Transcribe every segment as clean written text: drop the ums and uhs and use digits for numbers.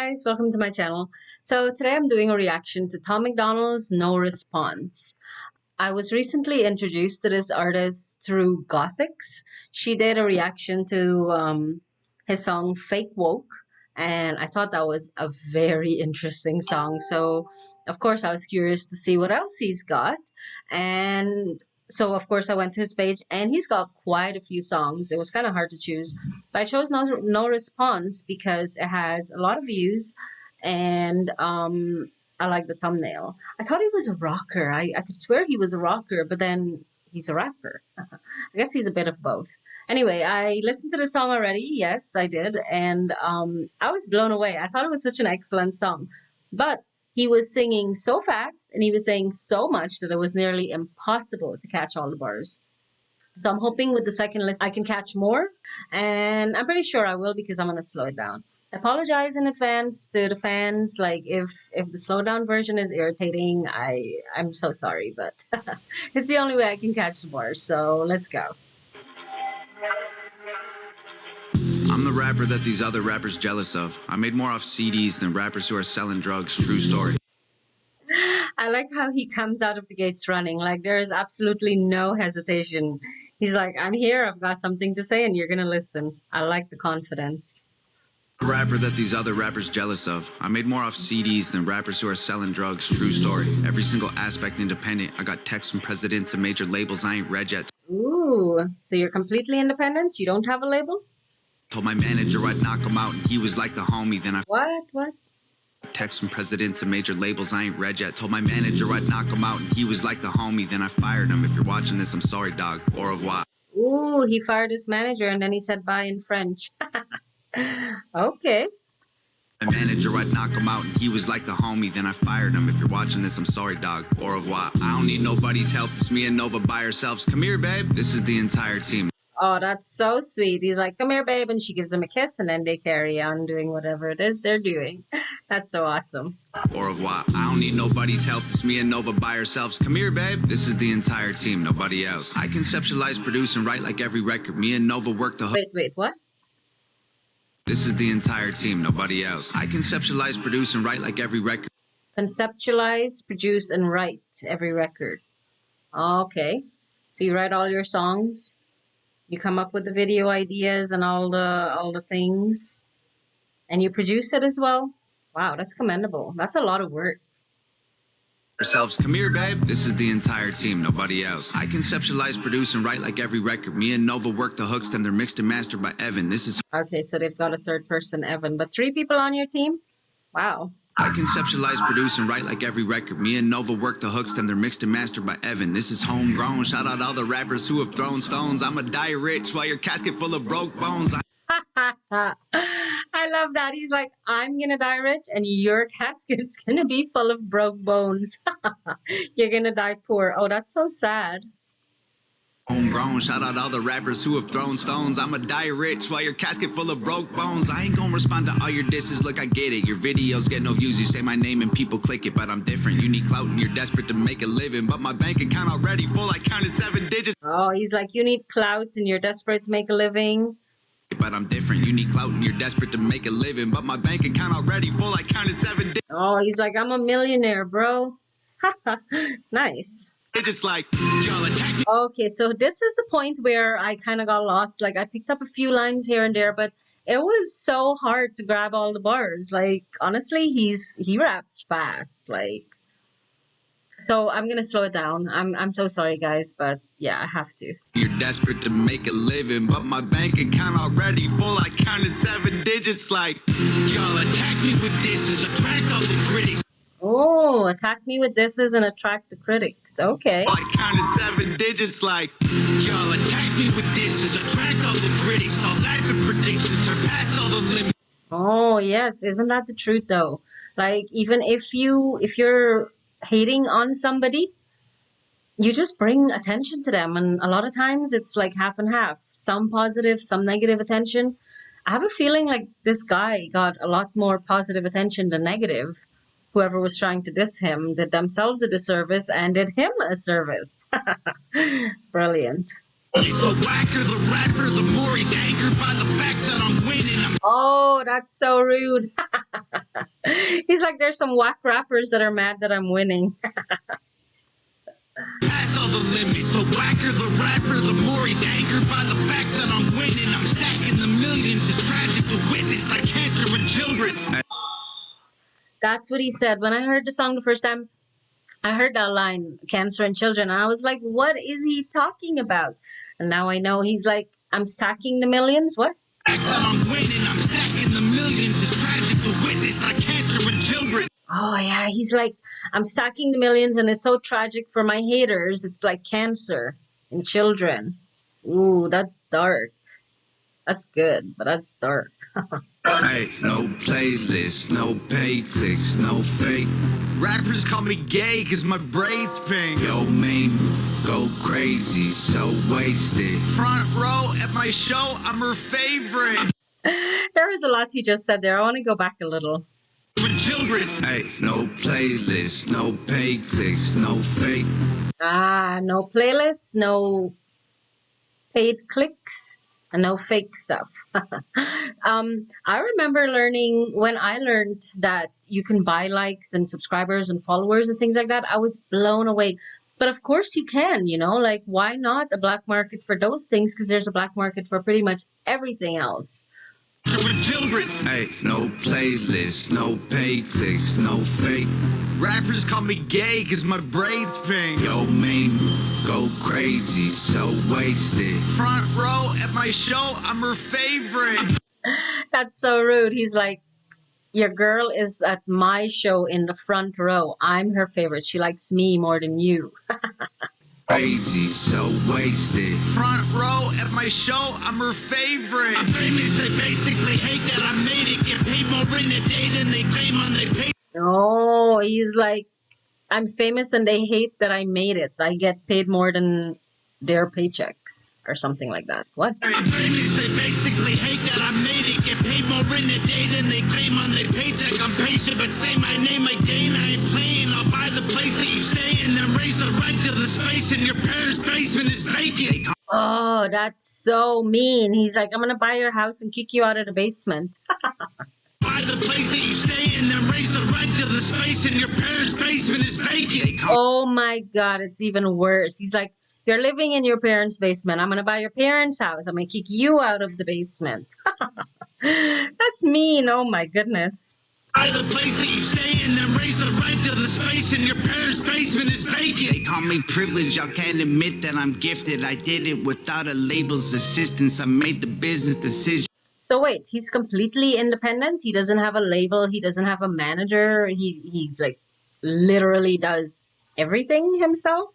guys, welcome to my channel. So today I'm doing a reaction to Tom Macdonald's No Response. I was recently introduced to this artist through Gothics. She did a reaction to his song Fake Woke, and I thought that was a very interesting song. So of course I was curious to see what else he's got, and so of course I went to his page, and he's got quite a few songs. It was kind of hard to choose, but I chose No Response because it has a lot of views, and I like the thumbnail. I thought he was a rocker. I could swear he was a rocker, but then he's a rapper. I guess he's a bit of both. Anyway, I listened to the song already. Yes, I did, and I was blown away. I thought it was such an excellent song, but he was singing so fast and he was saying so much that it was nearly impossible to catch all the bars. So I'm hoping with the second listen I can catch more, and I'm pretty sure I will because I'm gonna slow it down. I apologize in advance to the fans. Like if the slowdown version is irritating, I'm so sorry, but it's the only way I can catch the bars. So let's go. I'm the rapper that these other rappers jealous of. I made more off CDs than rappers who are selling drugs. True story. I like how he comes out of the gates running. Like there is absolutely no hesitation. He's like, I'm here, I've got something to say, and you're gonna listen. I like the confidence. Rapper that these other rappers jealous of. I made more off CDs than rappers who are selling drugs. True story. Every single aspect independent. I got texts from presidents and major labels I ain't read yet. Ooh, so you're completely independent? You don't have a label? Told my manager I'd knock him out and he was like the homie. Then I What? text from presidents and major labels I ain't read yet. Told my manager I'd knock him out and he was like the homie. Then I fired him. If you're watching this, I'm sorry, dog. Au revoir. Ooh, he fired his manager and then he said bye in French. Okay. My manager, I'd knock him out and he was like the homie. Then I fired him. If you're watching this, I'm sorry, dog. Au revoir. I don't need nobody's help. It's me and Nova by ourselves. Come here, babe. This is the entire team. Oh, that's so sweet. He's like, come here, babe. And she gives him a kiss and then they carry on doing whatever it is they're doing. That's so awesome. Au revoir. I don't need nobody's help. It's me and Nova by ourselves. Come here, babe. This is the entire team. Nobody else. I conceptualize, produce, and write like every record. Me and Nova work the hook. Wait, what? This is the entire team. Nobody else. I conceptualize, produce, and write like every record. Conceptualize, produce, and write every record. Okay. So you write all your songs? You come up with the video ideas and all the things, and you produce it as well. Wow, that's commendable. That's a lot of work. Ourselves. Come here, babe. This is the entire team. Nobody else. I conceptualize, produce, and write like every record. Me and Nova work the hooks, then they're mixed and mastered by Evan. This is Okay, so they've got a third person, Evan, but 3 people on your team? Wow. I conceptualize, produce, and write like every record. Me and Nova work the hooks, then they're mixed and mastered by Evan. This is homegrown. Shout out all the rappers who have thrown stones. I'ma die rich while your casket full of broke bones. I love that. He's like, I'm gonna die rich and your casket's gonna be full of broke bones. You're gonna die poor. Oh, that's so sad. Homegrown. Shout out all the rappers who have thrown stones. I'ma die rich while your casket full of broke bones. I ain't gonna respond to all your disses. Look, I get it. Your videos get no views. You say my name and people click it, but I'm different. You need clout and you're desperate to make a living. But my bank account already full. I counted 7 digits. Oh, he's like, you need clout and you're desperate to make a living. But I'm different. You need clout and you're desperate to make a living. But my bank account already full. I counted 7 digits. Oh, he's like, I'm a millionaire, bro. Nice. It's like, y'all attack me. Okay, so this is the point where I kind of got lost. Like, I picked up a few lines here and there, but it was so hard to grab all the bars. Like, honestly, he raps fast. Like, so I'm gonna slow it down. I'm so sorry, guys, but yeah, I have to. You're desperate to make a living, but my bank account already full. I counted 7 digits. Like, y'all attack me with this as attract all the critics. Oh, attack me with disses and attract the critics. Okay. I counted 7 digits. Like, y'all attack me with this as attract all the critics. All that's a prediction, surpass all the limits. Oh, yes. Isn't that the truth, though? Like, even if you're hating on somebody, you just bring attention to them, and a lot of times it's like half and half. Some positive, some negative attention. I have a feeling like this guy got a lot more positive attention than negative. Whoever was trying to diss him did themselves a disservice and did him a service. Brilliant. The whacker the rapper, the more he's angered by the fact that I'm winning. Oh, that's so rude. He's like, there's some whack rappers that are mad that I'm winning. Pass all the limits. The whacker the rapper, the more he's angered by the fact that I'm winning. I'm stacking the millions. It's tragic to witness like cancer in children. That's what he said. When I heard the song the first time, I heard that line, cancer in children, and I was like, what is he talking about? And now I know he's like, I'm stacking the millions. What? The fact that I'm winning, I'm stacking the millions. It's tragic to witness like cancer in children. Oh, yeah. He's like, I'm stacking the millions, and it's so tragic for my haters. It's like cancer in children. Ooh, that's dark. That's good, but that's dark. Hey, no playlist, no pay clicks, no fake. Rappers call me gay cause my braids pink. Yo, man, go crazy, so wasted. Front row at my show, I'm her favorite. There was a lot he just said there. I want to go back a little. For children. Hey, no playlist, no pay clicks, no fake. Ah, no playlists, no paid clicks, and no fake stuff. I remember learning when I learned that you can buy likes and subscribers and followers and things like that. I was blown away. But of course you can, like why not a black market for those things? Because there's a black market for pretty much everything else. For children. Hey, no playlist, no pay clicks, no fake. Rappers call me gay cause my braids pink. Yo, man, go crazy, so wasted. Front row at my show, I'm her favorite. That's so rude. He's like, your girl is at my show in the front row. I'm her favorite. She likes me more than you. Crazy, so wasted. Front row at my show, I'm her favorite. I'm famous, they basically hate that I made it. Get paid more in a day than they claim on they pay. No, he's like, I'm famous and they hate that I made it. I get paid more than their paychecks or something like that. What? I'm famous, they basically hate that I made it. Get paid more in a day than they claim on their paycheck. I'm patient, but say my name again. I ain't playing. I'll buy the place that you stay and then raise the rent to the space in your parents' basement is vacant. Oh, that's so mean. He's like, I'm going to buy your house and kick you out of the basement. Buy the place that you stay and then raise the rent to the space in your parents' basement is vacant. Oh my God, it's even worse. He's like, you're living in your parents' basement. I'm going to buy your parents' house. I'm going to kick you out of the basement. That's mean. Oh my goodness. Buy the place that you stay and then raise the rent to the space in your parents' basement is vacant. They call me privileged, y'all can't admit that I'm gifted. I did it without a label's assistance. I made the business decision. So wait, he's completely independent. He doesn't have a label. He doesn't have a manager. He like literally does everything himself.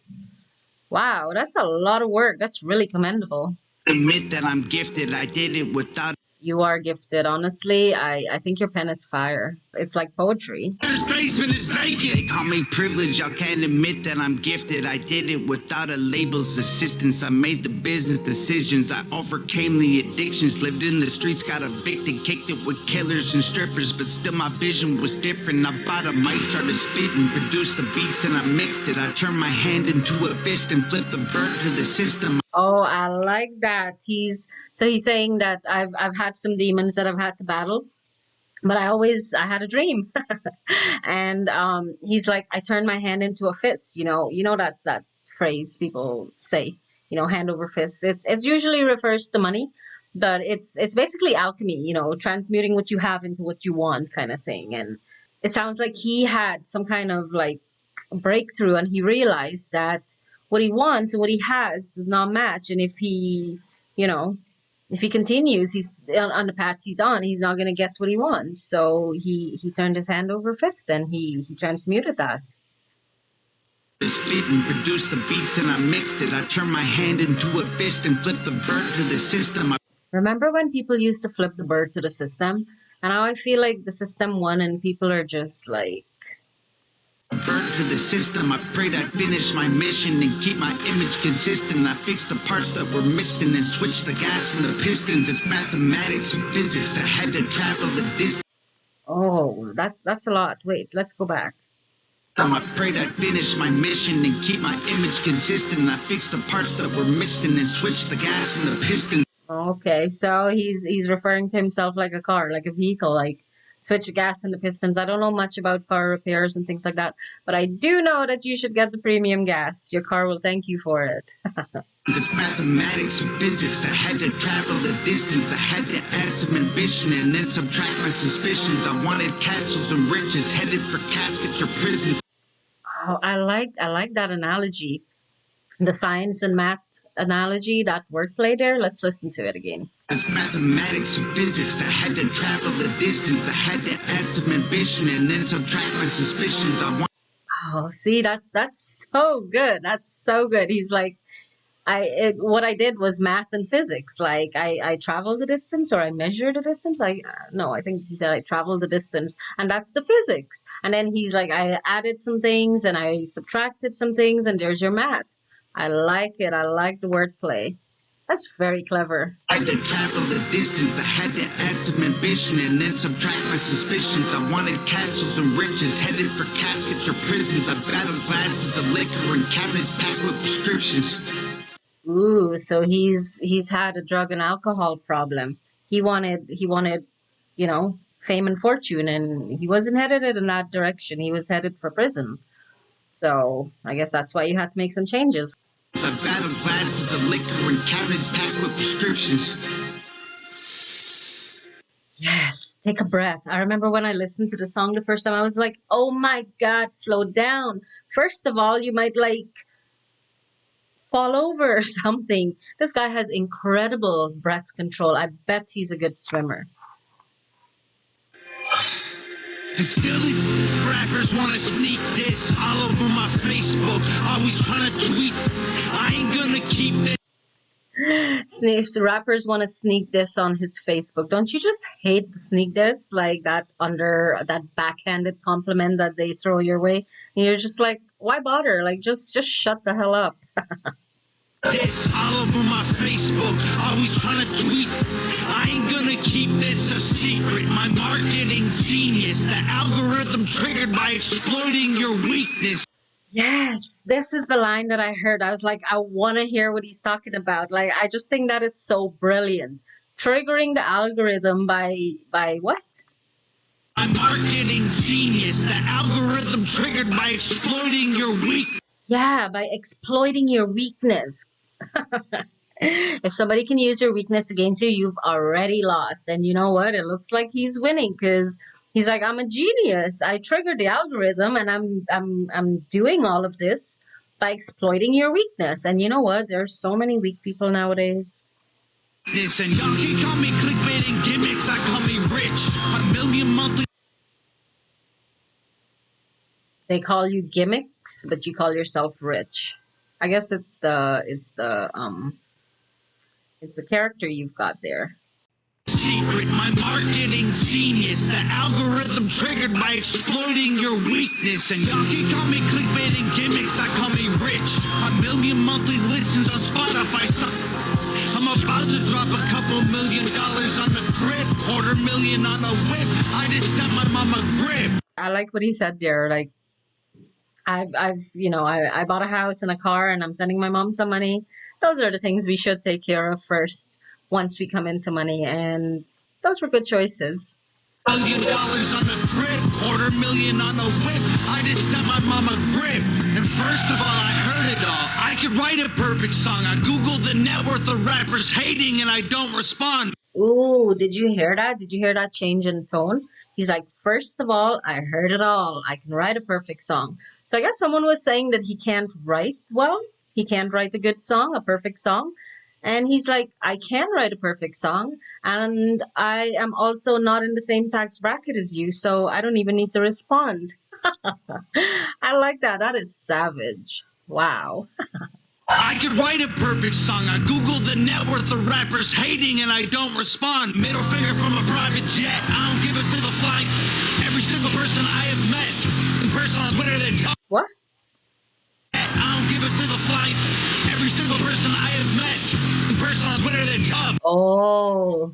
Wow, that's a lot of work. That's really commendable. Admit that I'm gifted. I did it without. You are gifted. Honestly, I think your pen is fire. It's like poetry. Basement is vacant. They call me privileged. Y'all can't admit that I'm gifted. I did it without a label's assistance. I made the business decisions. I overcame the addictions. Lived in the streets, got evicted, kicked it with killers and strippers. But still my vision was different. I bought a mic, started spitting, produced the beats and I mixed it. I turned my hand into a fist and flipped the bird to the system. Oh, I like that. He's saying that I've had some demons that I've had to battle, but I had a dream. And he's like, I turned my hand into a fist. That phrase people say, hand over fist. It usually refers to money, but it's basically alchemy, transmuting what you have into what you want kind of thing. And it sounds like he had some kind of like breakthrough and he realized that what he wants and what he has does not match. And if he continues, he's on the path he's on, he's not going to get what he wants. So he turned his hand over fist and he transmuted that. Spit and produced the beats and I mixed it. I turned my hand into a fist and flipped the bird to the system. Remember when people used to flip the bird to the system? And now I feel like the system won and people are just like, bird to the system. I prayed I'd finish my mission and keep my image consistent. I fixed the parts that were missing and switched the gas and the pistons. It's mathematics and physics. I had to travel the distance. Oh, that's a lot. Wait, let's go back. I prayed I'd finish my mission and keep my image consistent. I fixed the parts that were missing and switched the gas and the pistons. Okay, so he's referring to himself like a car, like a vehicle, like switch the gas and the pistons. I don't know much about car repairs and things like that, but I do know that you should get the premium gas. Your car will thank you for it. It's mathematics and physics. I had to travel the distance. I had to add some ambition and then subtract my suspicions. I wanted castles and riches, headed for caskets or prisons. Oh, I like that analogy. The science and math analogy, that wordplay there. Let's listen to it again. It's mathematics and physics. I had to travel the distance. I had to add some ambition and then subtract my suspicions. Oh, see, that's so good. That's so good. He's like, what I did was math and physics. Like I traveled the distance or I measured the distance. No, I think he said I traveled the distance, and that's the physics. And then he's like, I added some things and I subtracted some things, and there's your math. I like it. I like the wordplay. That's very clever. I had to travel the distance. I had to add some ambition and then subtract my suspicions. I wanted castles and riches, headed for caskets or prisons. I battled glasses of liquor and cabinets packed with prescriptions. Ooh, so he's had a drug and alcohol problem. He wanted, fame and fortune, and he wasn't headed in that direction. He was headed for prison. So I guess that's why you had to make some changes. I battled glasses of liquor and cabinets packed with prescriptions. Yes, take a breath. I remember when I listened to the song the first time, I was like, oh my God, slow down. First of all, you might fall over or something. This guy has incredible breath control. I bet he's a good swimmer. And still these rappers wanna sneak this all over my Facebook. Always trying to tweet. I ain't gonna keep this. Rappers want to sneak this on his Facebook. Don't you just hate the sneak this, like that backhanded compliment that they throw your way? And you're just like, why bother? Like, just shut the hell up. This all over my Facebook, always trying to tweet. I ain't gonna keep this a secret. My marketing genius, the algorithm triggered by exploiting your weakness. Yes, this is the line that I heard. I was like, I want to hear what he's talking about. Like, I just think that is so brilliant. Triggering the algorithm by what? My marketing genius, the algorithm triggered by exploiting your weakness. Yeah, by exploiting your weakness. If somebody can use your weakness against you, you've already lost. And you know what? It looks like he's winning because he's like, I'm a genius. I triggered the algorithm, and I'm doing all of this by exploiting your weakness. And you know what? There's so many weak people nowadays. This and y'all can call me clickbait and gimmicks. I call me rich. A million monthly. They call you gimmicks, but you call yourself rich. I guess it's the character you've got there. Secret, my marketing genius, the algorithm triggered by exploiting your weakness. And y'all can call me clickbait and gimmicks. I call me rich. A million monthly listens on Spotify. I'm about to drop a couple $1 million on the crib, $250,000 on a whip. I just sent my mama grip. I like what he said there. Like, I bought a house and a car, and I'm sending my mom some money. Those are the things we should take care of first once we come into money, and those were good choices. $1 million on the crib, $250,000 on a whip. I just sent my mama grip. And first of all, I heard it all. I could write a perfect song. I Googled the net worth of rappers hating, and I don't respond. Ooh, did you hear that? Did you hear that change in tone? He's like, first of all, I heard it all. I can write a perfect song. So I guess someone was saying that he can't write well. He can't write a good song, a perfect song. And he's like, I can write a perfect song. And I am also not in the same tax bracket as you. So I don't even need to respond. I like that. That is savage. Wow. I could write a perfect song. I Googled the net worth of rappers hating, and I don't respond. Middle finger from a private jet. I don't give a single flight. Every single person I have met in person on Twitter, they talk. What? I don't give a single flight. Every single person I have met in person on Twitter, they talk. Oh.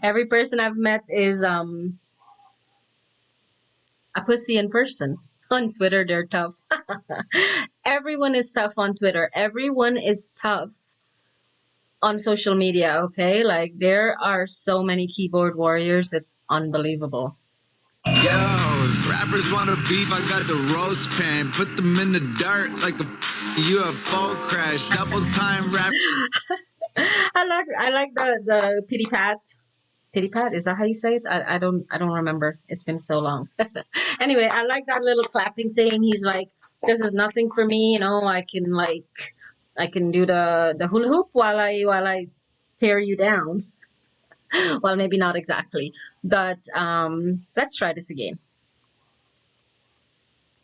Every person I've met is a pussy in person. On Twitter, they're tough. Everyone is tough on Twitter. Everyone is tough on social media, okay? Like there are so many keyboard warriors, it's unbelievable. Yo, if rappers wanna beef, I got the roast pan. Put them in the dirt like a UFO crash. Double time rap. I like the pity pat. Pity pat, is that how you say it? I don't remember. It's been so long. Anyway, I like that little clapping thing. He's like, this is nothing for me, I can do the hula hoop while I tear you down. Well, maybe not exactly, but let's try this again.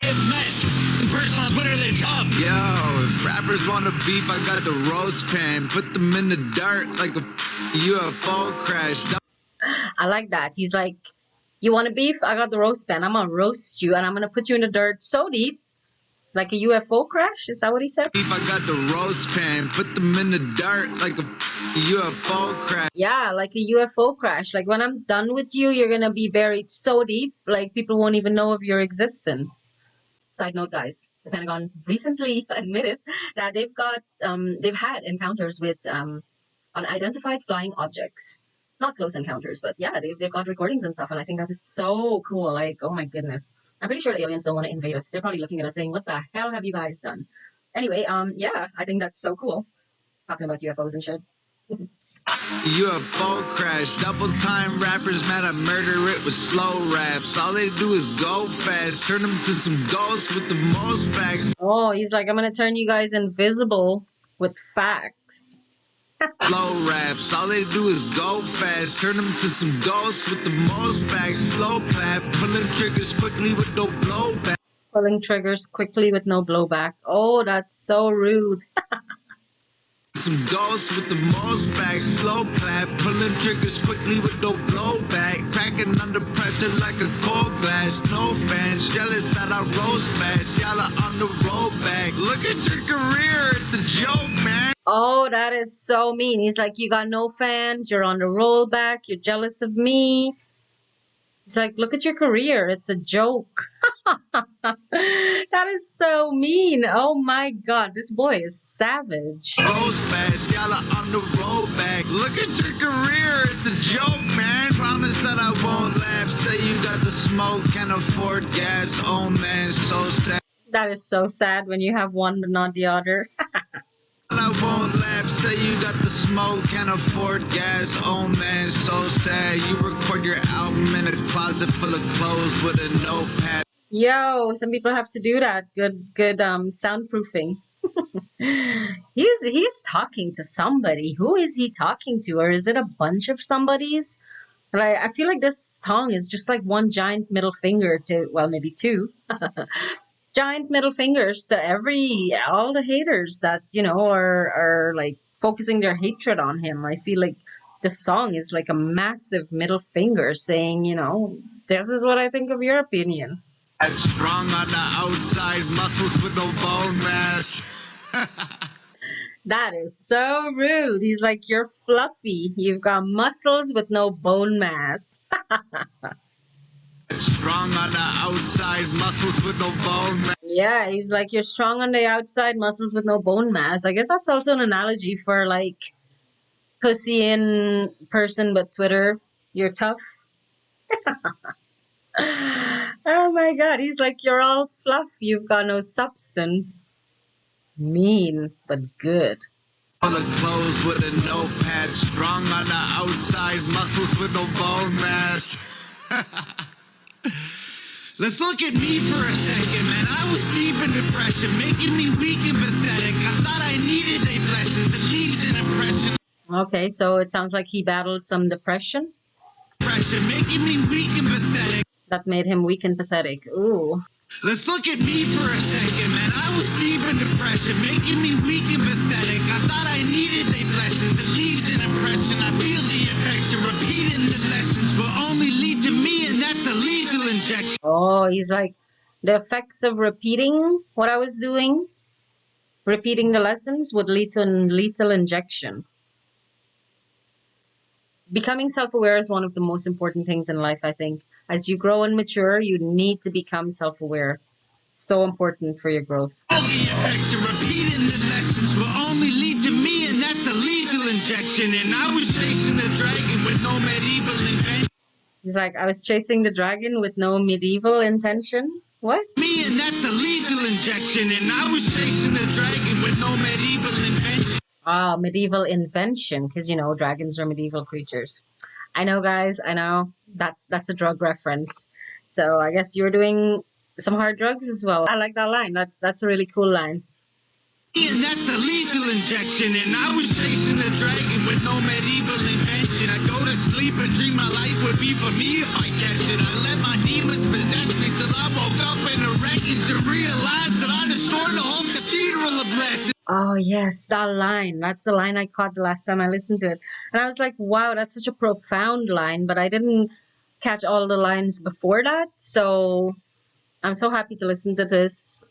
Personal Twitter, they tough. Yo, if rappers wanna beef, I got the roast pan. Put them in the dirt like a UFO crash. I like that. He's like, you want to beef? I got the roast pan. I'm gonna roast you and I'm gonna put you in the dirt so deep, like a UFO crash. Is that what he said? Beef, I got the roast pan. Put them in the dirt like a UFO crash. Yeah, like a UFO crash. Like when I'm done with you, you're gonna be buried so deep, like people won't even know of your existence. Side note, guys, the Pentagon recently admitted that they've had encounters with unidentified flying objects. Not close encounters, but yeah, they've got recordings and stuff, and I think that is so cool. Like, oh my goodness, I'm pretty sure the aliens don't want to invade us. They're probably looking at us saying, "What the hell have you guys done?" Anyway, yeah, I think that's so cool. Talking about UFOs and shit. UFO crash, double time rappers mad I murder it with slow raps. All they do is go fast, turn them to some ghosts with the most facts. Oh, he's like, I'm gonna turn you guys invisible with facts. Slow raps, all they do is go fast, turn them to some ghosts with the most facts. Slow clap, pulling triggers quickly with no blowback. Pulling triggers quickly with no blowback. Oh, that's so rude. Some ghosts with the most facts, slow clap, pulling triggers quickly with no blowback, cracking under pressure like a cold glass, no fans, jealous that I rose fast, y'all are on the road back, look at your career, it's a joke, man. Oh, that is so mean. He's like, you got no fans, you're on the rollback, you're jealous of me. He's like, look at your career, it's a joke. That is so mean. Oh my god, this boy is savage. Rose fast, y'all are on the road back. Look at your career, it's a joke, man. Promise that I won't laugh. Say you got the smoke, can't afford gas. Oh man, so sad. That is so sad when you have one but not the other. I won't laugh, say you got the smoke, can't afford gas. Oh man, so sad. You record your album in a closet full of clothes with a notepad. Yo, some people have to do that. Good soundproofing. He's talking to somebody. Who is he talking to? Or is it a bunch of somebodies? Like, I feel like this song is just like one giant middle finger to, well, maybe two. Giant middle fingers to all the haters that, are like focusing their hatred on him. I feel like the song is like a massive middle finger saying, this is what I think of your opinion. That's strong on the outside, muscles with no bone mass. That is so rude. He's like, you're fluffy. You've got muscles with no bone mass. Strong on the outside, muscles with no bone mass. Yeah, he's like, you're strong on the outside, muscles with no bone mass. I guess that's also an analogy for like pussy in person, but Twitter, you're tough. Oh my god, he's like, you're all fluff, you've got no substance. Mean, but good. Full of clothes with a notepad, strong on the outside, muscles with no bone mass. Let's look at me for a second, man. I was deep in depression, making me weak and pathetic. I thought I needed a blessing, it leaves an impression. Okay, so it sounds like he battled some depression. Depression, making me weak and pathetic. That made him weak and pathetic. Ooh. Let's look at me for a second, man. I was deep in depression, making me weak and pathetic. I thought I needed a blessing, it leaves an impression. I feel the affection, repeating the lessons will only lead to me, and that's a lethal injection. Oh, he's like, the effects of repeating what I was doing, repeating the lessons would lead to a lethal injection. Becoming self-aware is one of the most important things in life, I think. As you grow and mature, you need to become self-aware. So important for your growth. All the affection, repeating the lessons will only lead to me, and that's a lethal injection. injection, and I was chasing the dragon with no medieval invention. He's like, I was chasing the dragon with no medieval intention. What? Me, and that's a lethal injection, and I was chasing the dragon with no medieval invention. Ah, medieval invention, because dragons are medieval creatures. I know, guys. I know that's a drug reference. So I guess you're doing some hard drugs as well. I like that line. That's a really cool line. And that's a lethal injection, and I was chasing the dragon with no medieval invention. I go to sleep and dream my life would be for me if I catch it. I let my demons possess me till I woke up in the wreckage and realized that I destroyed the whole cathedral of blessings. Oh yes, that line. That's the line I caught the last time I listened to it, and I was like, "Wow, that's such a profound line." But I didn't catch all the lines before that, so I'm so happy to listen to this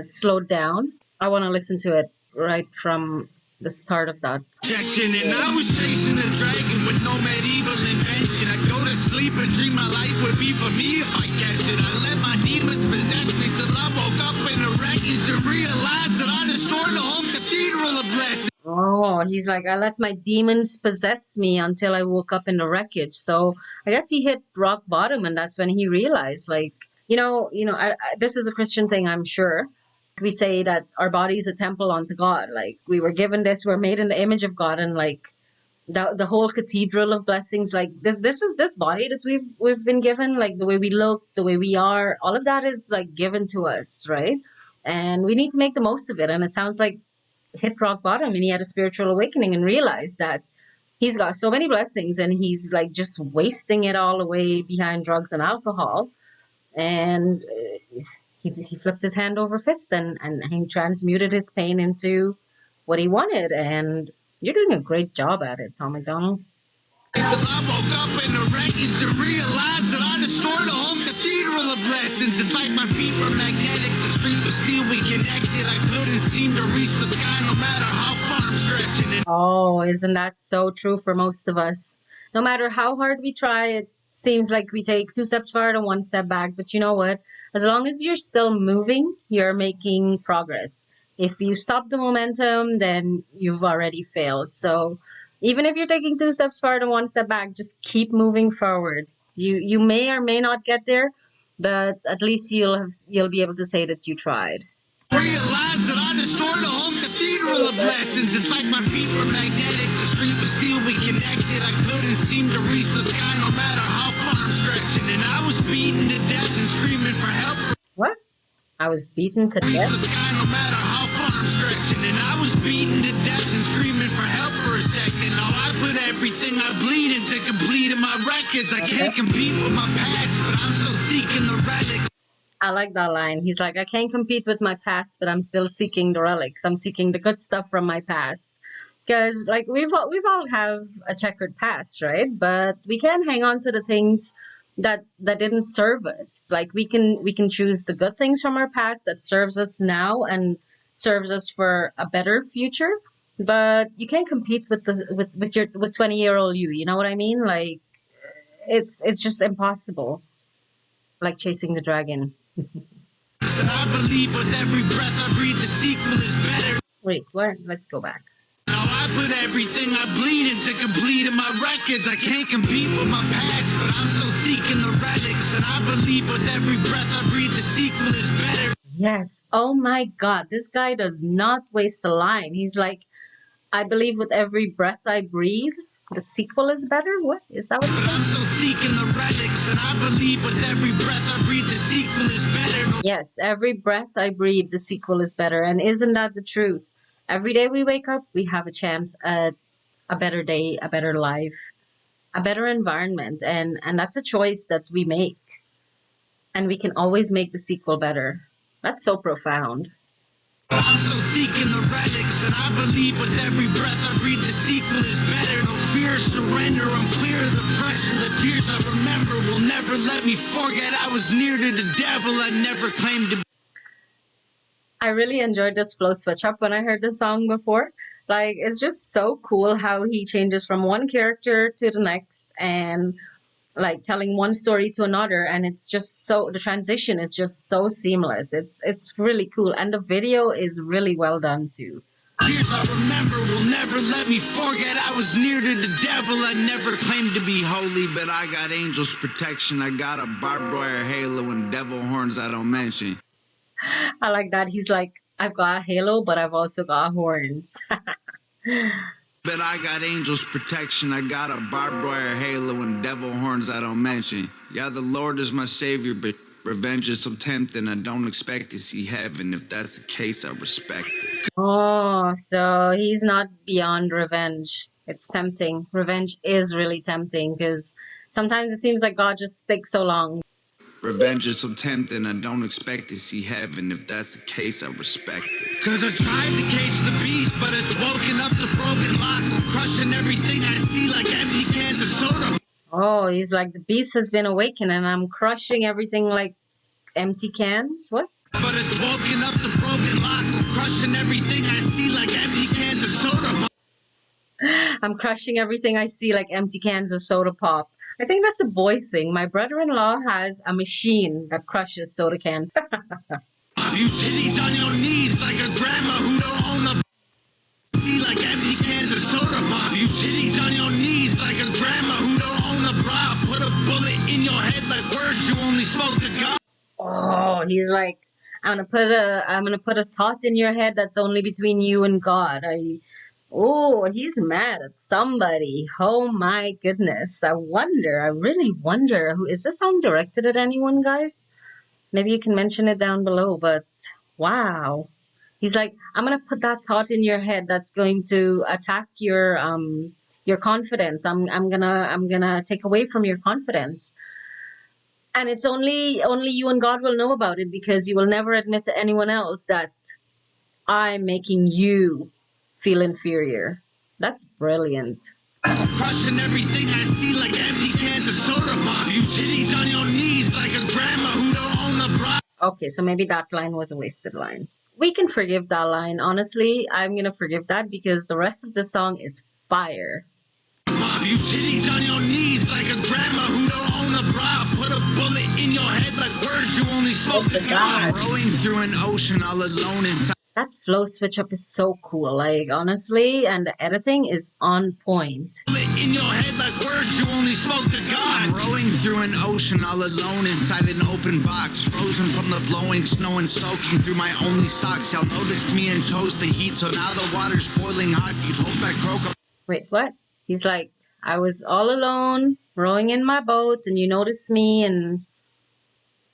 slowed down. I want to listen to it right from the start of that. Injection, and I was chasing the dragon with no medieval invention. I go to sleep and dream my life would be for me if I catch it. I let my demons possess me till I woke up in the wreckage and realized that I destroyed the whole cathedral of blessings. Oh, he's like, I let my demons possess me until I woke up in the wreckage. So I guess he hit rock bottom, and that's when he realized, like, this is a Christian thing, I'm sure. We say that our body is a temple unto God. Like, we were given this, we're made in the image of God, and like the whole cathedral of blessings, like this body that we've been given, like the way we look, the way we are, all of that is like given to us, right? And we need to make the most of it. And it sounds like hit rock bottom, and he had a spiritual awakening and realized that he's got so many blessings and he's like just wasting it all away behind drugs and alcohol. And he flipped his hand over fist, and he transmuted his pain into what he wanted. And you're doing a great job at it, Tom Macdonald. Until I woke up in the wreckage and realized that I destroyed the whole cathedral of blessings. It's like my feet were magnetic, the street was steel, we connected. I couldn't seem to reach the sky no matter how far I'm stretching it. Oh, isn't that so true for most of us? No matter how hard we try, it seems like we take 2 steps forward and 1 step back. But you know what? As long as you're still moving, you're making progress. If you stop the momentum, then you've already failed. So even if you're taking 2 steps forward and 1 step back, just keep moving forward. You may or may not get there, but at least you'll be able to say that you tried. Realized that I destroyed the whole cathedral of blessings. It's like my feet were magnetic, the street was steel, we connected. I couldn't seem to reach the sky no matter how far I'm stretching. And I was beaten to death and screaming for help. What? I was beaten to Reach death? the sky no matter how far I'm stretching. And I was beaten to death and screaming for help for a second. Now I put everything I bleed into completing my records. I can't compete with my past, but I'm still seeking the relics. I like that line. He's like, I can't compete with my past, but I'm still seeking the relics. I'm seeking the good stuff from my past. Because like we've all have a checkered past, right? But we can't hang on to the things that didn't serve us. Like we can choose the good things from our past that serves us now and serves us for a better future. But you can't compete with your 20-year-old you. You know what I mean? Like it's just impossible. Like chasing the dragon. And I believe with every breath I breathe, the sequel is better. Wait, what? Let's go back. Now I put everything I bleed into completing my records. I can't compete with my past, but I'm still seeking the relics. And I believe with every breath I breathe, the sequel is better. Yes. Oh my God. This guy does not waste a line. He's like, I believe with every breath I breathe, the sequel is better? What? Is that what But I'm still seeking the relics. And I believe with every breath I breathe, the sequel is better. No. Yes, every breath I breathe, the sequel is better. And isn't that the truth? Every day we wake up, we have a chance at a better day, a better life, a better environment. And that's a choice that we make. And we can always make the sequel better. That's so profound. I'm still seeking the relics, and I believe with every breath I breathe, the sequel is better. No fear, surrender, I'm clear of the pressure. The tears I remember will never let me forget I was near to the devil I never claimed to be. I really enjoyed this flow switch up when I heard the song before. Like, it's just so cool how he changes from one character to the next and like telling one story to another, and it's just so the transition is just so seamless. It's really cool, and the video is really well done too. Years I remember will never let me forget. I was near to the devil. I never claimed to be holy, but I got angels' protection. I got a barbed wire halo and devil horns I don't mention. I like that. He's like, I've got a halo, but I've also got horns. But I got angels' protection. I got a barbed wire halo and devil horns I don't mention. Yeah, the Lord is my savior, but revenge is so tempting. I don't expect to see heaven. If that's the case, I respect it. Oh, so he's not beyond revenge. It's tempting. Revenge is really tempting because sometimes it seems like God just takes so long. Revenge is so tempting, I don't expect to see heaven. If that's the case, I respect it. Cause I tried to cage the beast, but it's woken up the broken locks. I'm crushing everything I see like empty cans of soda. Oh, he's like, the beast has been awakened and I'm crushing everything like empty cans. What? But it's woken up the broken locks. I'm crushing everything I see like empty cans of soda. I'm crushing everything I see like empty cans of soda pop. I think that's a boy thing. My brother-in-law has a machine that crushes soda cans. You titties on your knees like a grandma who don't own a see like empty cans of soda pop. You titties on your knees like a grandma who don't own a bra. Put a bullet in your head like words you only spoke to God. Oh, he's like, I'm gonna put a thought in your head that's only between you and God. Oh, he's mad at somebody. Oh my goodness. I really wonder who is this song directed at anyone, guys? Maybe you can mention it down below, but wow. He's like, I'm gonna put that thought in your head that's going to attack your confidence. I'm gonna take away from your confidence. And it's only you and God will know about it because you will never admit to anyone else that I'm making you feel inferior. That's brilliant. Crushing everything I see like empty cans of soda pop. You titties on your knees like a grandma who don't own a bra. Okay, so maybe that line was a wasted line. We can forgive that line. Honestly, I'm gonna forgive that because the rest of the song is fire. Pop, you titties on your knees like a grandma who don't own a bra. Put a bullet in your head like words you only spoke to God. Rowing through an ocean all alone inside. That flow switch up is so cool, like honestly, and the editing is on point. In your head like words you only spoke to God. I'm rowing through an ocean all alone inside an open box, frozen from the blowing snow and soaking through my only socks. Y'all noticed me and chose the heat, so now the water's boiling hot. You'd hope I croak up. Wait, what? He's like, I was all alone, rowing in my boat, and you noticed me, and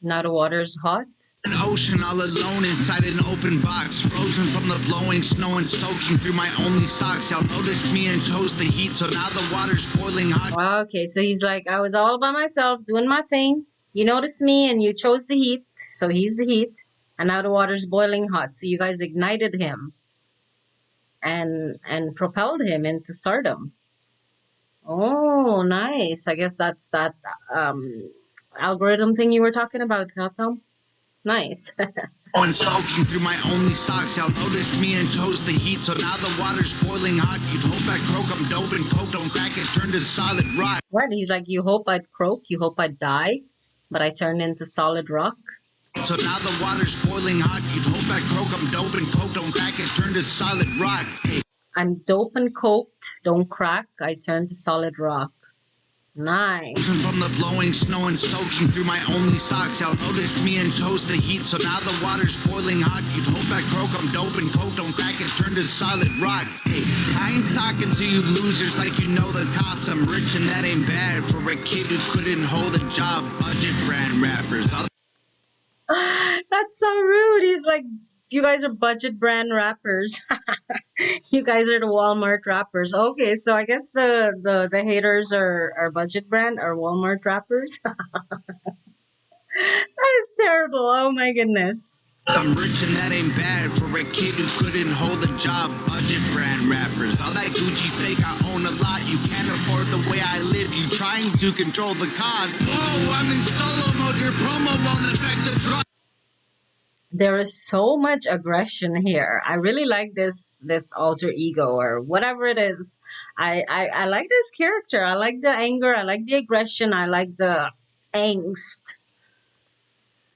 now the water's hot. An ocean all alone inside an open box, frozen from the blowing snow and soaking through my only socks. Y'all noticed me and chose the heat, so now the water's boiling hot. Wow, okay, so he's like, I was all by myself doing my thing. You noticed me and you chose the heat, so he's the heat. And now the water's boiling hot, so you guys ignited him and propelled him into stardom. Oh, nice. I guess that's that algorithm thing you were talking about, huh, Tom? Nice. And soaking through my only socks. Y'all noticed me and chose the heat, so now the water's boiling hot. You'd hope I croak, I'm dope and coke, don't crack it, turn to solid rock. What? He's like, you hope I'd croak, you hope I'd die, but I turned into solid rock. So now the water's boiling hot. You'd hope I croak, I'm dope and coke, don't crack it, turn to solid rock. Hey. I'm dope and coked, don't crack, I turn to solid rock. Nice. From the blowing snow and soaking through my only socks. Y'all noticed me and chose the heat, so now the water's boiling hot. You'd hope I croak, I'm dope and coke, don't crack it, turn to solid rock. Hey, I ain't talking to you losers like you know the cops. I'm rich and that ain't bad for a kid who couldn't hold a job. Budget brand rappers. That's so rude. He's like, you guys are budget brand rappers. You guys are the Walmart rappers. Okay, so I guess the haters are budget brand or Walmart rappers. That is terrible. Oh my goodness. I'm rich and that ain't bad for a kid who couldn't hold a job. Budget brand rappers. All that Gucci fake, I own a lot. You can't afford the way I live. You trying to control the cost. Oh, I'm in solo mode. Your promo won't affect the drop. There is so much aggression here. I really like this alter ego or whatever it is. I like this character. I like the anger. I like the aggression. I like the angst.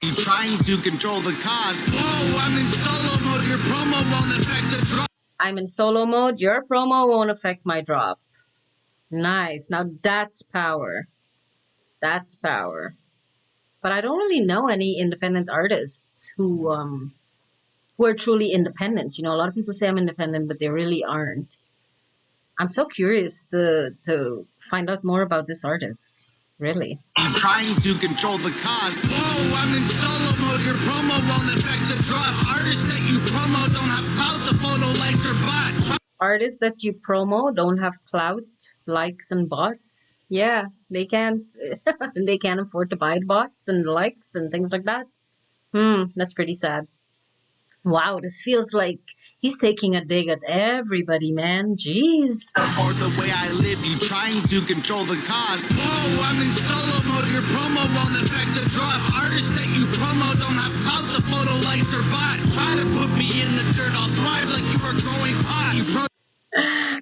You trying to control the cost. Oh, I'm in solo mode. Your promo won't affect the drop. I'm in solo mode. Your promo won't affect my drop. Nice. Now that's power. That's power. But I don't really know any independent artists who are truly independent. You know, a lot of people say I'm independent, but they really aren't. I'm so curious to find out more about this artist. Really. I'm trying to control the cause. Whoa, I'm in solo mode. Your promo won't affect the drop. Artists that you promo don't have clout. The photo likes are bot. Artists that you promo don't have clout, likes, and bots. Yeah, they can't. They can't afford to buy bots and likes and things like that. That's pretty sad. Wow, this feels like he's taking a dig at everybody, man. Jeez. Or the way I live, you trying to control the cause. Whoa, I'm in solo mode. Your promo won't affect the drop. Artists that you promo don't have clout. The photo likes are bot. Try to put me in the dirt. I'll thrive like you were growing pot.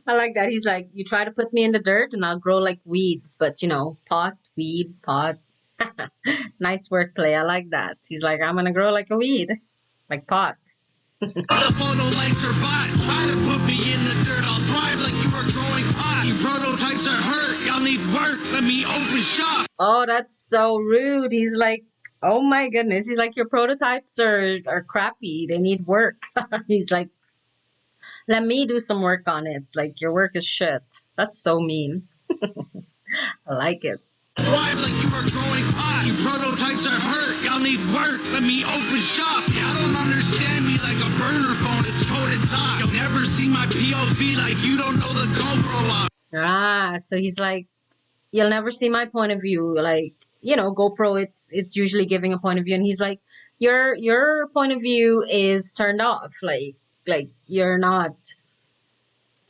I like that. He's like, you try to put me in the dirt and I'll grow like weeds, but you know, pot, weed, pot. Nice wordplay. I like that. He's like, I'm gonna grow like a weed, like pot. The photo likes are bot. Try to put me in the dirt. I'll thrive like you were growing pot. You prototypes are hurt. Y'all need work. Let me open shop. Oh, that's so rude. He's like, oh my goodness. He's like, your prototypes are crappy. They need work. He's like, let me do some work on it. Like, your work is shit. That's so mean. I like it. Thrive like you were growing pot. You prototypes are hurt. Y'all need work. Let me open shop. Y'all don't understand me like a burner phone. It's coded top. You'll never see my POV like you don't know the GoPro up. Ah, so he's like, you'll never see my point of view. Like, you know, GoPro, it's usually giving a point of view, and he's like, your point of view is turned off. Like you're not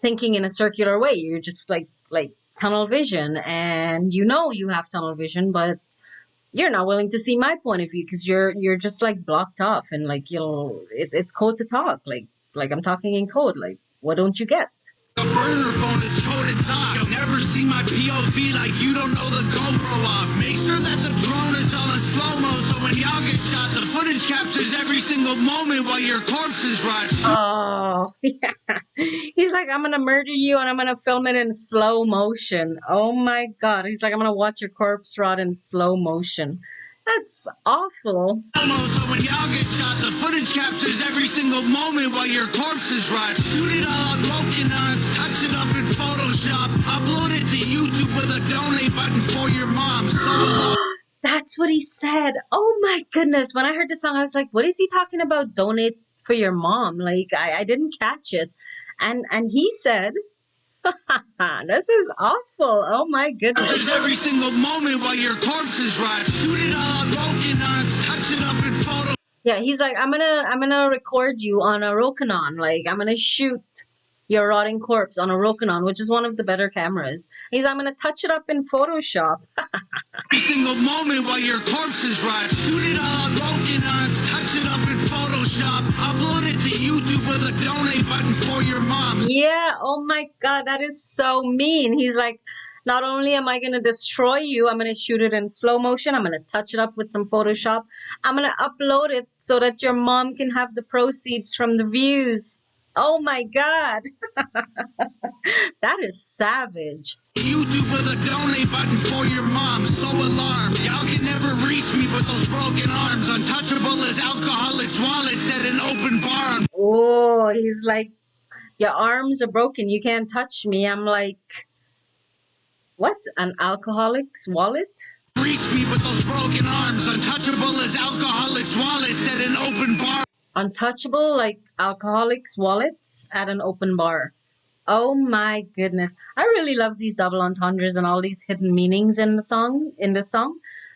thinking in a circular way. You're just like tunnel vision, and you know you have tunnel vision, but you're not willing to see my point of view because you're just like blocked off, and like it's code to talk. Like I'm talking in code. Like, what don't you get? A burner phone, it's coded top. You'll never see my POV like you don't know the GoPro off. Make sure that the drone is all in slow-mo so when y'all get shot, the footage captures every single moment while your corpse is rot. Oh, yeah. He's like, I'm gonna murder you and I'm gonna film it in slow motion. Oh my God. He's like, I'm gonna watch your corpse rot in slow motion. That's awful. So when y'all get shot, the footage captures every single moment while your corpse is rot. Shoot it all on broken odds, touch it up in Photoshop, upload it to YouTube with a donate button for your mom. So That's what he said. Oh my goodness. When I heard the song, I was like, what is he talking about? Donate for your mom? Like, I didn't catch it. And he said, this is awful. Oh my goodness. captures every single moment while your corpse is rot. Shoot it all on broken odds, touch it up in Photoshop. Yeah, he's like, I'm gonna record you on a Rokinon. Like, I'm gonna shoot your rotting corpse on a Rokinon, which is one of the better cameras. He's, I'm gonna touch it up in Photoshop. Every single moment while your corpse is rot. Shoot it all on broken odds, touch it up in Photoshop, upload it to YouTube with a donate button for your mom. Yeah, oh my God, that is so mean. He's like, not only am I going to destroy you, I'm going to shoot it in slow motion. I'm going to touch it up with some Photoshop. I'm going to upload it so that your mom can have the proceeds from the views. Oh my God. That is savage. YouTube with a donate button for your mom. So alarmed. Y'all can never reach me with those broken arms. Untouchable as alcoholics' wallets at an open bar. Oh, he's like, your arms are broken. You can't touch me. I'm like, what? An alcoholic's wallet? Reach me with those broken arms. Untouchable as alcoholics' wallets at an open bar. Untouchable like alcoholics' wallets at an open bar. Oh my goodness. I really love these double entendres and all these hidden meanings in the song,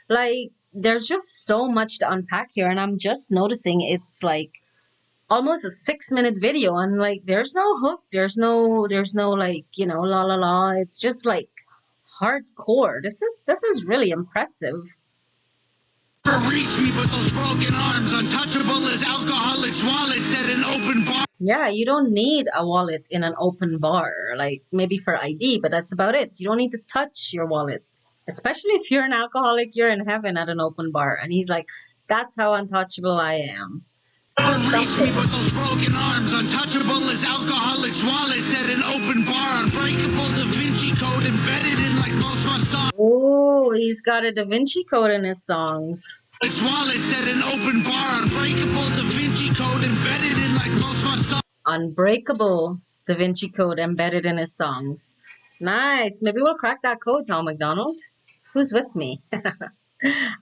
Like, there's just so much to unpack here, and I'm just noticing it's like almost a 6-minute video, and like there's no hook, there's no like, you know, la la la. It's just like hardcore. This is really impressive. Reach me with those broken arms. Untouchable as alcoholics' wallets at an open bar. Yeah, you don't need a wallet in an open bar, like maybe for ID, but that's about it. You don't need to touch your wallet, especially if you're an alcoholic. You're in heaven at an open bar. And he's like, that's how untouchable I am. Reach me Something. with those broken arms, untouchable as alcoholics' wallets at an open bar, unbreakable Da Vinci Code embedded in like most my songs. Oh, he's got a Da Vinci Code in his songs. Wallets at an open bar, unbreakable Da Vinci Code embedded in like most my songs. Unbreakable Da Vinci Code embedded in his songs. Nice. Maybe we'll crack that code, Tom McDonald. Who's with me?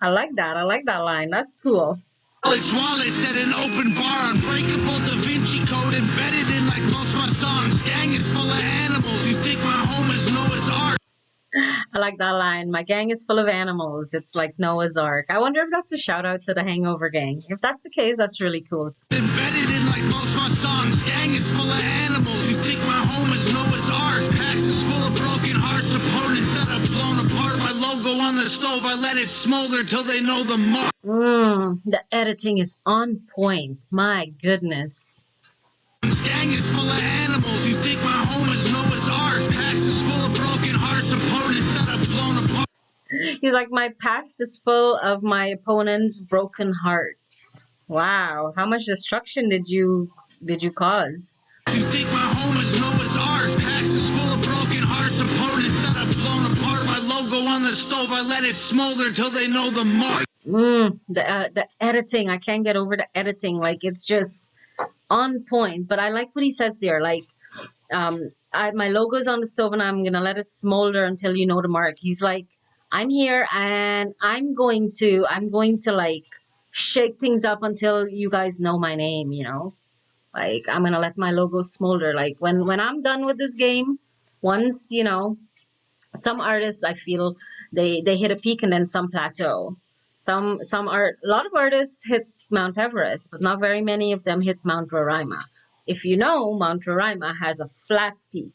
I like that. I like that line. That's cool. Wallets at an open bar, unbreakable Da Vinci Code embedded in like most my songs. Gang is full of animals. You think my home is Noah's Ark? I like that line. My gang is full of animals. It's like Noah's Ark. I wonder if that's a shout out to the Hangover gang. If that's the case, that's really cool. Embedded in like most my songs. Gang is full of animals. You think my home is Noah's Ark? Past is full of broken hearts. Opponents that have blown apart. My logo on the stove, I let it smolder till they know the mark. The editing is on point. My goodness. Gang is full of animals. You think my home is Noah's Ark? Past is full of broken hearts. Opponents that have blown apart. He's like, my past is full of my opponent's broken hearts. Wow, how much destruction did you cause? You think my home is Noah's Ark? Past is full of broken hearts. Opponents that have blown apart. My logo on the stove, I let it smolder till they know the mark. The editing, I can't get over the editing. Like it's just on point. But I like what he says there. Like, my logo's on the stove, and I'm gonna let it smolder until you know the mark. He's like, I'm here, and I'm going to like shake things up until you guys know my name. Like I'm gonna let my logo smolder. Like when I'm done with this game, once some artists I feel they hit a peak and then some plateau. Some art A lot of artists hit Mount Everest, but not very many of them hit Mount Roraima. If you know, Mount Roraima has a flat peak,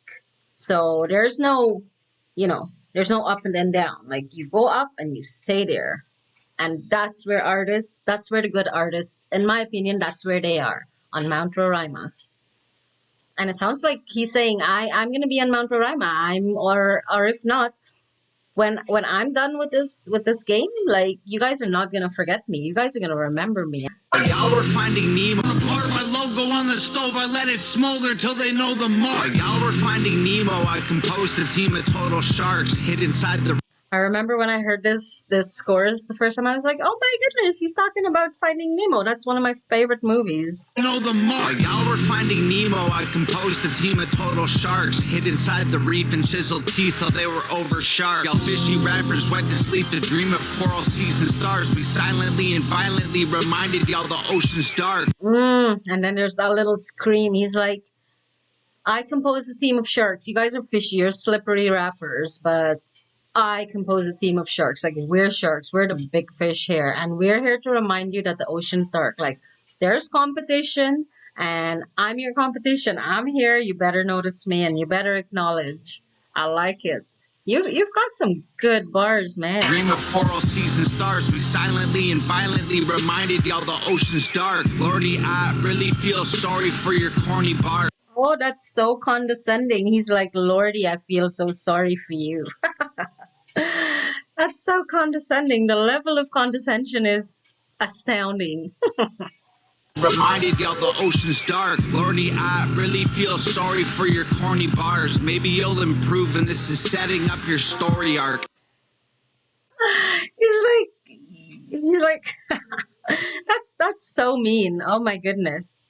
so there's no up and then down. Like you go up and you stay there, and that's where the good artists, in my opinion, that's where they are, on Mount Roraima. And it sounds like he's saying, I'm gonna be on Mount Roraima. Or if not, when I'm done with this game, like you guys are not gonna forget me. You guys are gonna remember me. Y'all were finding Nemo. Apart my logo on the stove, I let it smolder till they know the mark. Y'all were finding Nemo. I composed a team of total sharks hid inside the. I remember when I heard this chorus the first time, I was like, oh my goodness, he's talking about Finding Nemo. That's one of my favorite movies. Know the mark. Y'all were finding Nemo. I composed a team of total sharks hid inside the reef and chiseled teeth till they were over sharp. Y'all fishy rappers went to sleep to dream of coral seas and stars. We silently and violently reminded y'all the ocean's dark. And then there's that little scream. He's like, I compose a team of sharks. You guys are fishy, you're slippery rappers, but I compose a team of sharks. Like we're sharks, we're the big fish here, and we're here to remind you that the ocean's dark. Like there's competition, and I'm your competition. I'm here. You better notice me, and you better acknowledge. I like it. You've got some good bars, man. Dream of coral seas and stars. We silently and violently reminded y'all the ocean's dark. Lordy, I really feel sorry for your corny bar. Oh, that's so condescending. He's like, Lordy, I feel so sorry for you. That's so condescending. The level of condescension is astounding. Reminded y'all the ocean's dark. Lordy, I really feel sorry for your corny bars. Maybe you'll improve, and this is setting up your story arc. He's like, that's so mean. Oh my goodness.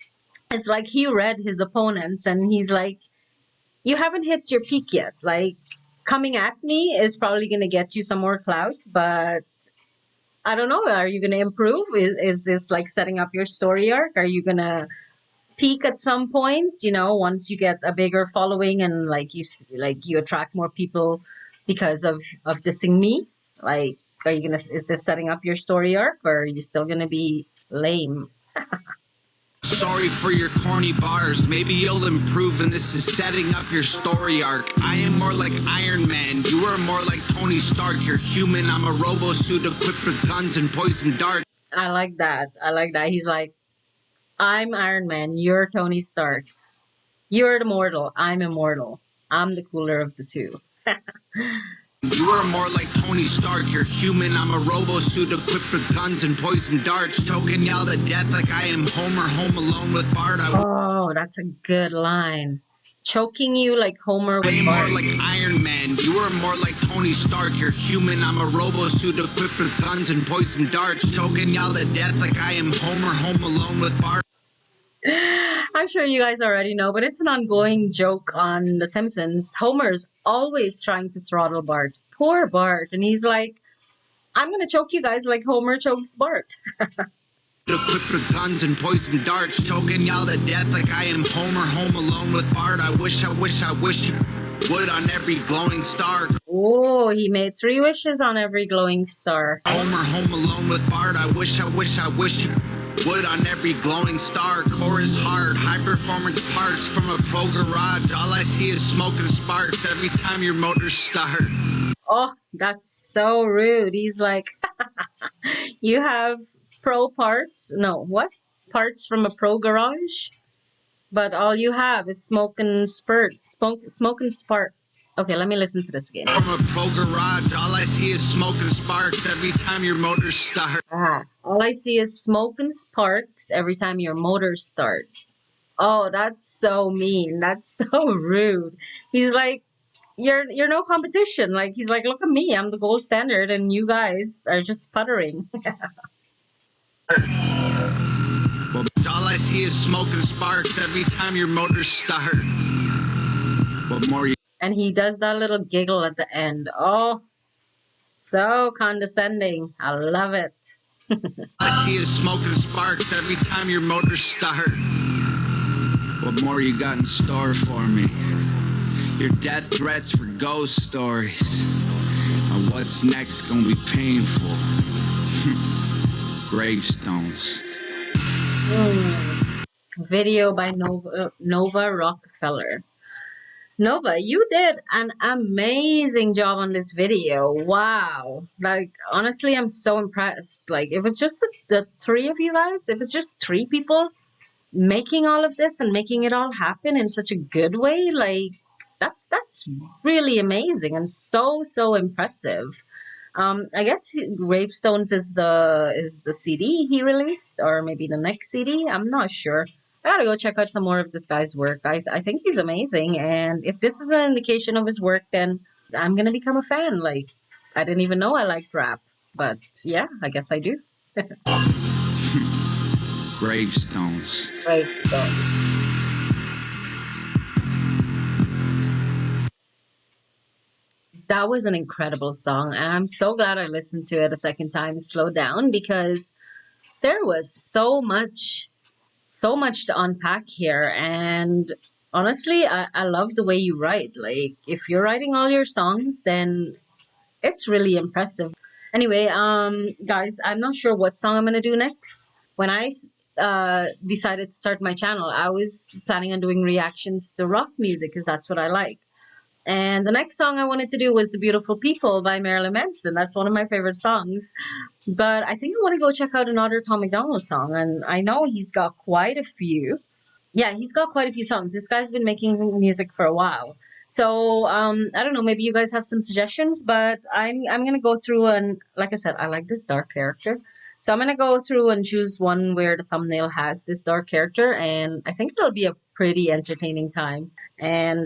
It's like he read his opponents and he's like, you haven't hit your peak yet. Like coming at me is probably going to get you some more clout, but I don't know. Are you going to improve? Is this like setting up your story arc? Are you going to peak at some point, once you get a bigger following and like you attract more people because of dissing me? Like, is this setting up your story arc, or are you still going to be lame? Sorry for your corny bars. Maybe you'll improve, and this is setting up your story arc. I am more like Iron Man. You are more like Tony Stark. You're human. I'm a robo suit equipped with guns and poison darts. I like that. He's like, I'm Iron Man. You're Tony Stark. You're the mortal. I'm immortal. I'm the cooler of the two. You are more like Tony Stark. You're human, I'm a robo suit equipped with guns and poison darts. Choking y'all to death like I am Homer home alone with Bart. Oh, that's a good line. Choking you like Homer I with am more Bart. like Iron Man. You are more like Tony Stark. You're human, I'm a robo suit equipped with guns and poison darts. Choking y'all to death like I am Homer home alone with Bart. I'm sure you guys already know, but it's an ongoing joke on The Simpsons. Homer's always trying to throttle Bart. Poor Bart. And he's like, I'm going to choke you guys like Homer chokes Bart. Equipped with guns and poison darts, choking y'all to death like I am Homer home alone with Bart. I wish you would on every glowing star. Oh, he made 3 wishes on every glowing star. Homer home alone with Bart. I wish you would on every glowing star. Chorus hard, high performance parts from a pro garage. All I see is smoke and sparks every time your motor starts. Oh, that's so rude. He's like, you have pro parts? No, what? Parts from a pro garage? But all you have is smoke and spurts. Smoke and spark. Okay, let me listen to this again. From a pro garage, all I see is smoke and sparks every time your motor starts. All I see is smoke and sparks every time your motor starts. Oh, that's so mean. That's so rude. He's like, you're no competition. Like he's like, look at me, I'm the gold standard, and you guys are just puttering. But all I see is smoke and sparks every time your motor starts. What more you And he does that little giggle at the end. Oh, so condescending. I love it. I see is smoke and sparks every time your motor starts. What more you got in store for me? Your death threats were ghost stories. And what's next gonna be painful? Gravestones. Video by Nova Rockefeller. Nova, you did an amazing job on this video. Wow. Like, honestly, I'm so impressed. Like, if it's just the 3 of you guys, if it's just 3 people making all of this and making it all happen in such a good way, like, that's really amazing and so impressive. I guess Gravestones is the CD he released, or maybe the next CD. I'm not sure. I gotta go check out some more of this guy's work. I think he's amazing, and if this is an indication of his work, then I'm gonna become a fan. Like I didn't even know I liked rap, but yeah, I guess I do. Gravestones. Gravestones. That was an incredible song, and I'm so glad I listened to it a second time, slow down, because there was so much to unpack here. And honestly, I love the way you write. Like if you're writing all your songs, then it's really impressive. Anyway, guys, I'm not sure what song I'm gonna do next. When I decided to start my channel, I was planning on doing reactions to rock music because that's what I like. And the next song I wanted to do was The Beautiful People by Marilyn Manson. That's one of my favorite songs. But I think I want to go check out another Tom McDonald song. And I know he's got quite a few. Yeah, he's got quite a few songs. This guy's been making some music for a while. So I don't know, maybe you guys have some suggestions, but I'm gonna go through and like I said, I like this dark character. So I'm gonna go through and choose one where the thumbnail has this dark character, and I think it'll be a pretty entertaining time. And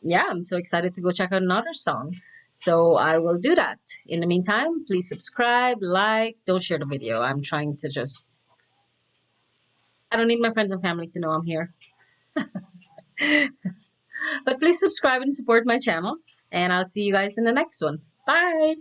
yeah, I'm so excited to go check out another song. So I will do that. In the meantime, please subscribe, like, don't share the video. I'm trying to just I don't need my friends and family to know I'm here. But please subscribe and support my channel. And I'll see you guys in the next one. Bye.